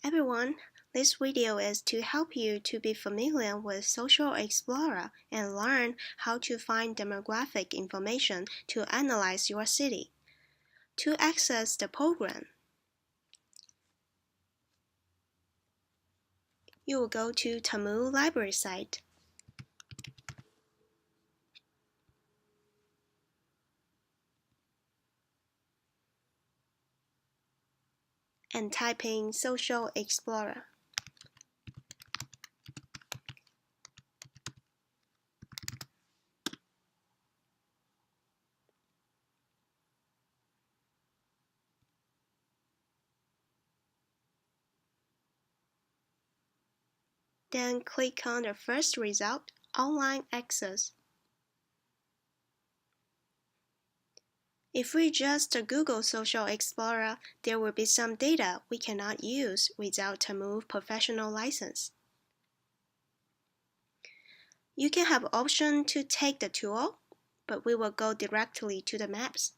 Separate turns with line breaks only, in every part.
Everyone, this video is to help you to be familiar with Social Explorer and learn how to find demographic information to analyze your city. To access the program, you will go to Tamu Library site. And type in Social Explorer. Then click on the first result, Online Access. If we just Google Social Explorer, there will be some data we cannot use without Tamu professional license. You can have option to take the tool, but we will go directly to the maps.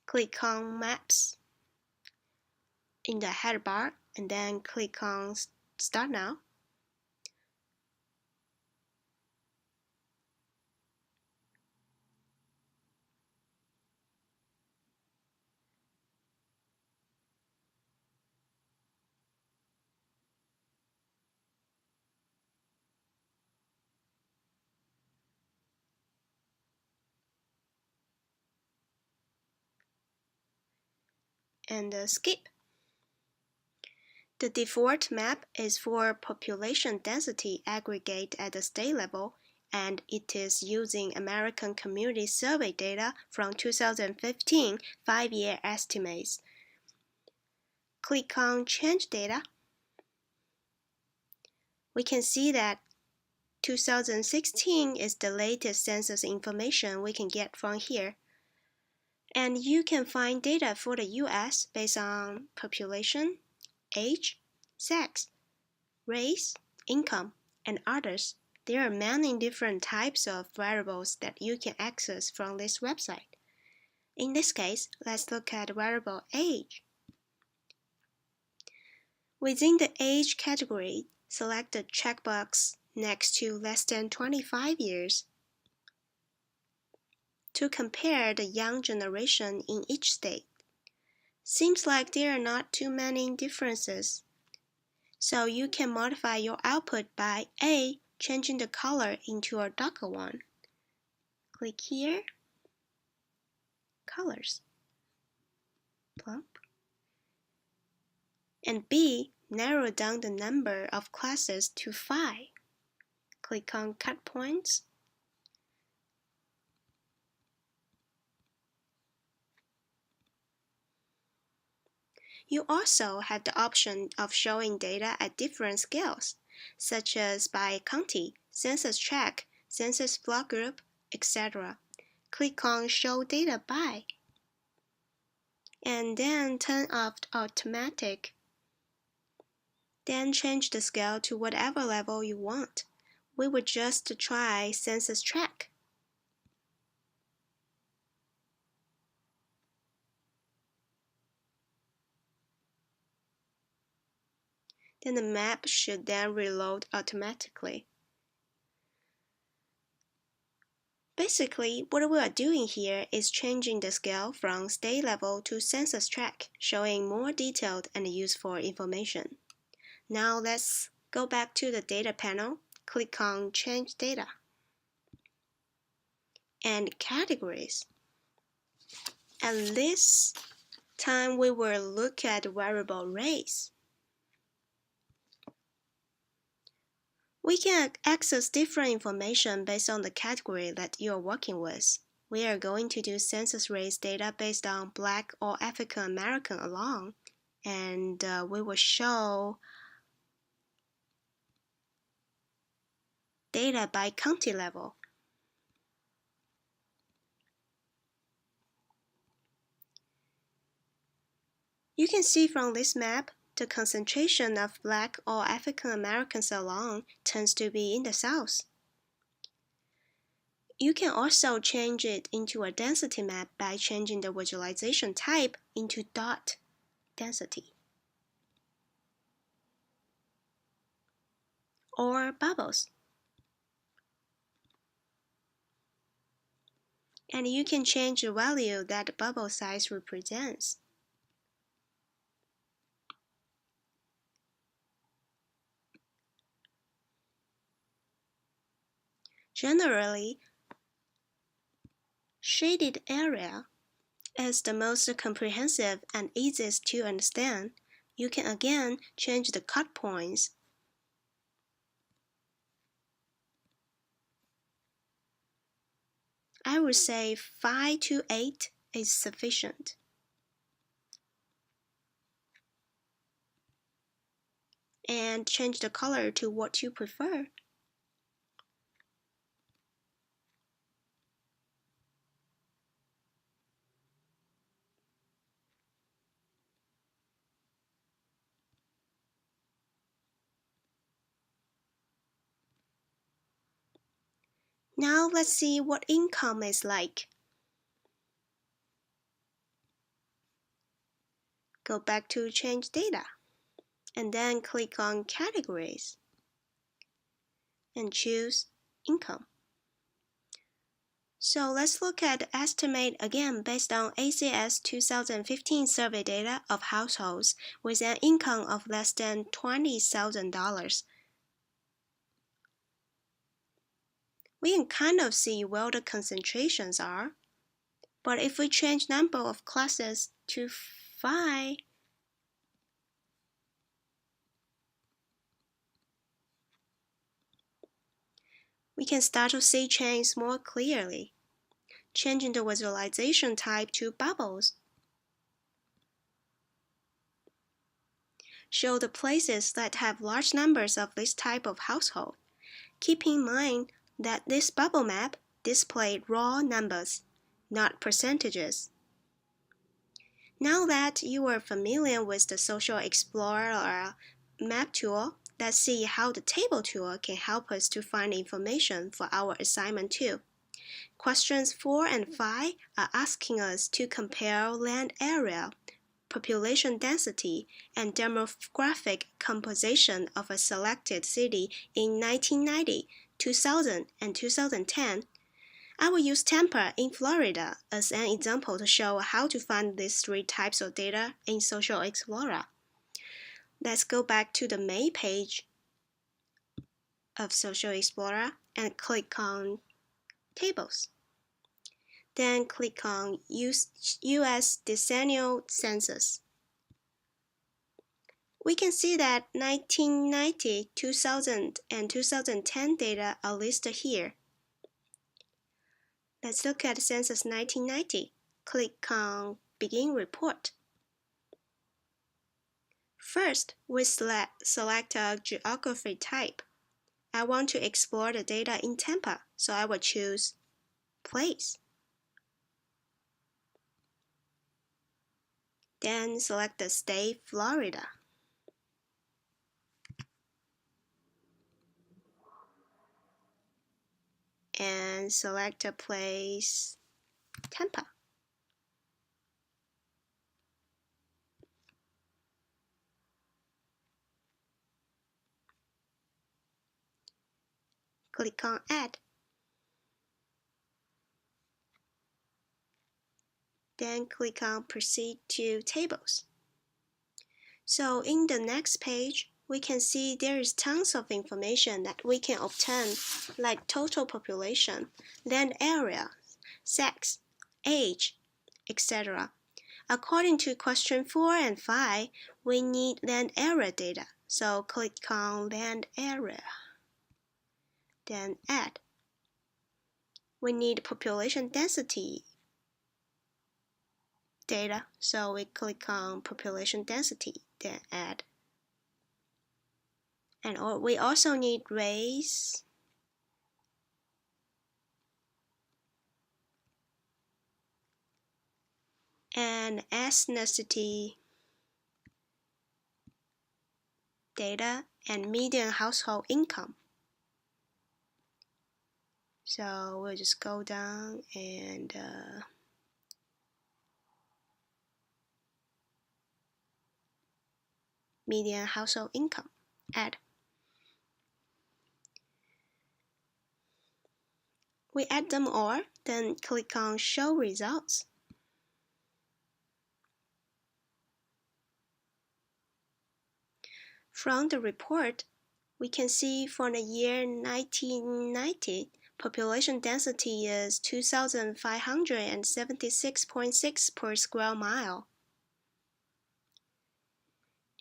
Click on Maps in the header bar and then click on Start Now. And skip. The default map is for population density aggregate at the state level, and it is using American Community Survey data from 2015 5-year estimates. Click on Change Data. We can see that 2016 is the latest census information we can get from here. And you can find data for the US based on population, age, sex, race, income, and others. There are many different types of variables that you can access from this website. In this case, let's look at variable age. Within the age category, select the checkbox next to less than 25 years to compare the young generation in each state. Seems like there are not too many differences. So you can modify your output by A, changing the color into a darker one. Click here, Colors, plump. And B, narrow down the number of classes to 5. Click on Cut Points. You also have the option of showing data at different scales, such as by county, census tract, census block group, etc. Click on Show Data By, and then turn off Automatic. Then change the scale to whatever level you want. We will just try census tract. Then the map should then reload automatically. Basically, what we are doing here is changing the scale from state level to census tract, showing more detailed and useful information. Now let's go back to the data panel, click on Change Data and Categories. At this time, we will look at variable race. We can access different information based on the category that you are working with. We are going to do census race data based on Black or African American alone, and we will show data by county level. You can see from this map, the concentration of Black or African Americans alone tends to be in the South. You can also change it into a density map by changing the visualization type into dot. density, or bubbles. And you can change the value that the bubble size represents. Generally, shaded area is the most comprehensive and easiest to understand. You can again change the cut points. I would say 5 to 8 is sufficient. And change the color to what you prefer. Now let's see what income is like. Go back to Change Data, and then click on Categories, and choose Income. So let's look at the estimate again based on ACS 2015 survey data of households with an income of less than $20,000. We can kind of see where the concentrations are, but if we change number of classes to 5, we can start to see change more clearly. Changing the visualization type to bubbles. Show the places that have large numbers of this type of household. Keep in mind that this bubble map displayed raw numbers, not percentages. Now that you are familiar with the Social Explorer map tool, let's see how the table tool can help us to find information for our assignment 2. Questions 4 and 5 are asking us to compare land area, population density, and demographic composition of a selected city in 1990, 2000, and 2010. I will use Tampa in Florida as an example to show how to find these 3 types of data in Social Explorer. Let's go back to the main page of Social Explorer and click on Tables. Then click on U.S. Decennial Census. We can see that 1990, 2000, and 2010 data are listed here. Let's look at Census 1990. Click on Begin Report. First, we select a geography type. I want to explore the data in Tampa, so I will choose Place. Then select the state Florida. And select a place Tampa. Click on Add. Then click on Proceed to Tables. So in the next page, we can see there is tons of information that we can obtain, like total population, land area, sex, age, etc. According to question 4 and 5, we need land area data, so click on Land Area. Then Add. We need population density data, so we click on Population Density, then Add. And we also need race, and ethnicity data, and median household income. So we'll just go down and median household income. Add. We add them all, then click on Show Results. From the report, we can see for the year 1990, population density is 2,576.6 per square mile.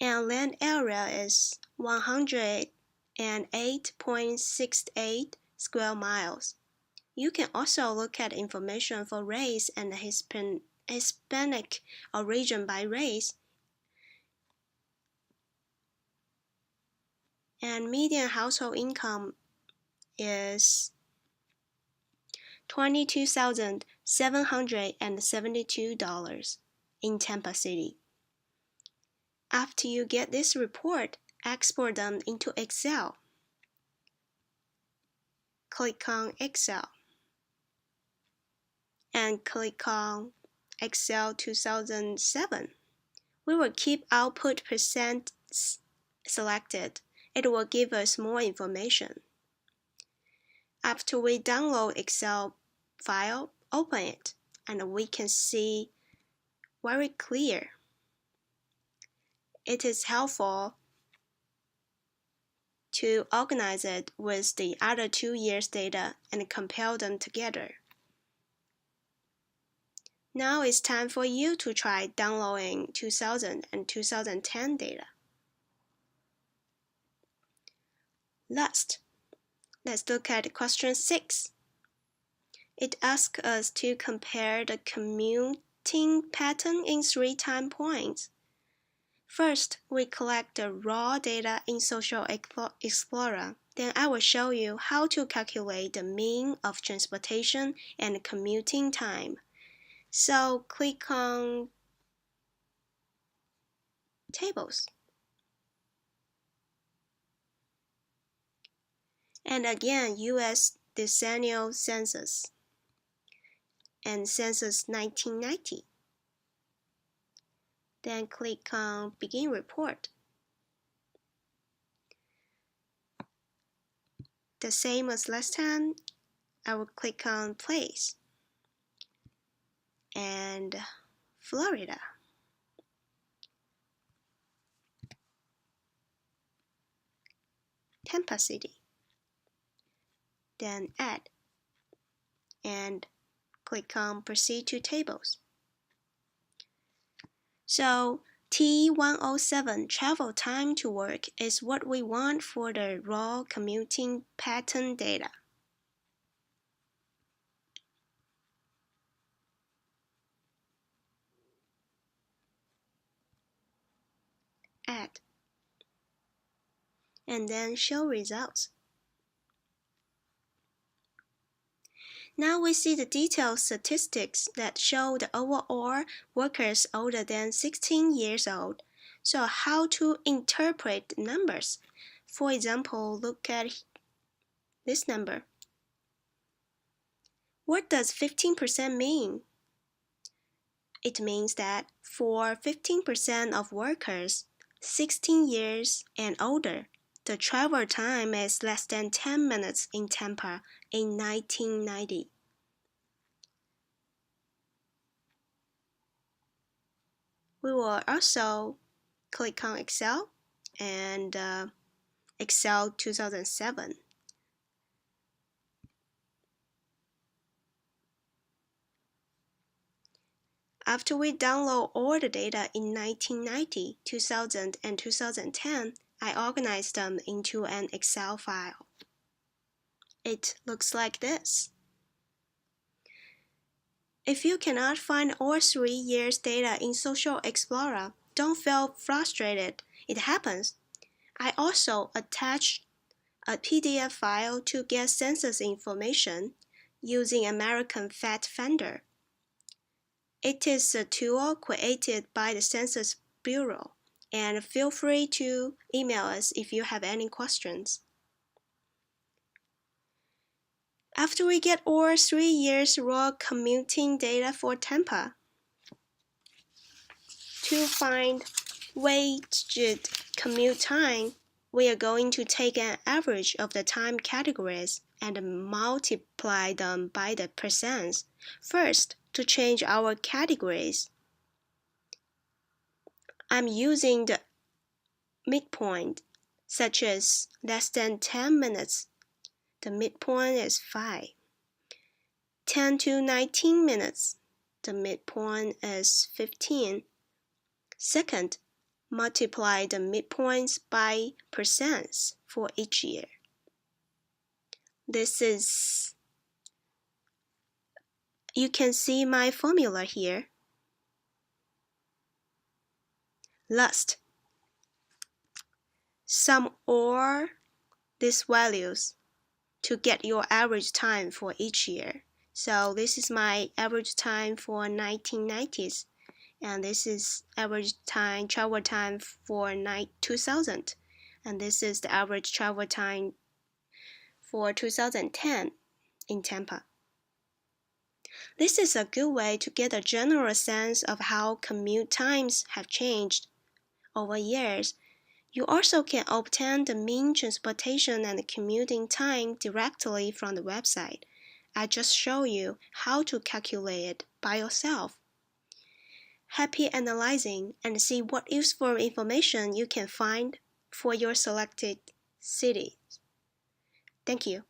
And land area is 108.68 square miles. You can also look at information for race and Hispanic origin by race. And median household income is $22,772 in Tampa City. After you get this report, export them into Excel. Click on Excel and click on Excel 2007. We will keep output percent selected. It will give us more information. After we download Excel file, open it, and we can see very clear. It is helpful to organize it with the other 2 years' data and compare them together. Now it's time for you to try downloading 2000 and 2010 data. Last, let's look at question 6. It asks us to compare the commuting pattern in 3 time points. First, we collect the raw data in Social Explorer. Then I will show you how to calculate the mean of transportation and commuting time. So click on Tables. And again, U.S. Decennial Census and Census 1990. Then click on Begin Report. The same as last time, I will click on Place and Florida. Tampa City. Then Add and click on Proceed to Tables. So T107 travel time to work is what we want for the raw commuting pattern data. Add and then Show Results. Now we see the detailed statistics that show the overall workers older than 16 years old. So how to interpret the numbers? For example, look at this number. What does 15% mean? It means that for 15% of workers 16 years and older, the travel time is less than 10 minutes in Tampa in 1990. We will also click on Excel and Excel 2007. After we download all the data in 1990, 2000, and 2010, I organized them into an Excel file. It looks like this. If you cannot find all 3 years' data in Social Explorer, don't feel frustrated. It happens. I also attached a PDF file to get census information using American Fact Finder. It is a tool created by the Census Bureau, and feel free to email us if you have any questions. After we get all 3 years raw commuting data for Tampa, to find weighted commute time, we are going to take an average of the time categories and multiply them by the percents. First, to change our categories, I'm using the midpoint, such as less than 10 minutes. The midpoint is 5. 10 to 19 minutes. The midpoint is 15. Second, multiply the midpoints by percents for each year. You can see my formula here. Last, sum all these values to get your average time for each year. So this is my average time for 1990s, and this is average time, travel time for 2000, and this is the average travel time for 2010 in Tampa. This is a good way to get a general sense of how commute times have changed over years. You also can obtain the mean transportation and commuting time directly from the website. I just show you how to calculate it by yourself. Happy analyzing and see what useful information you can find for your selected cities. Thank you.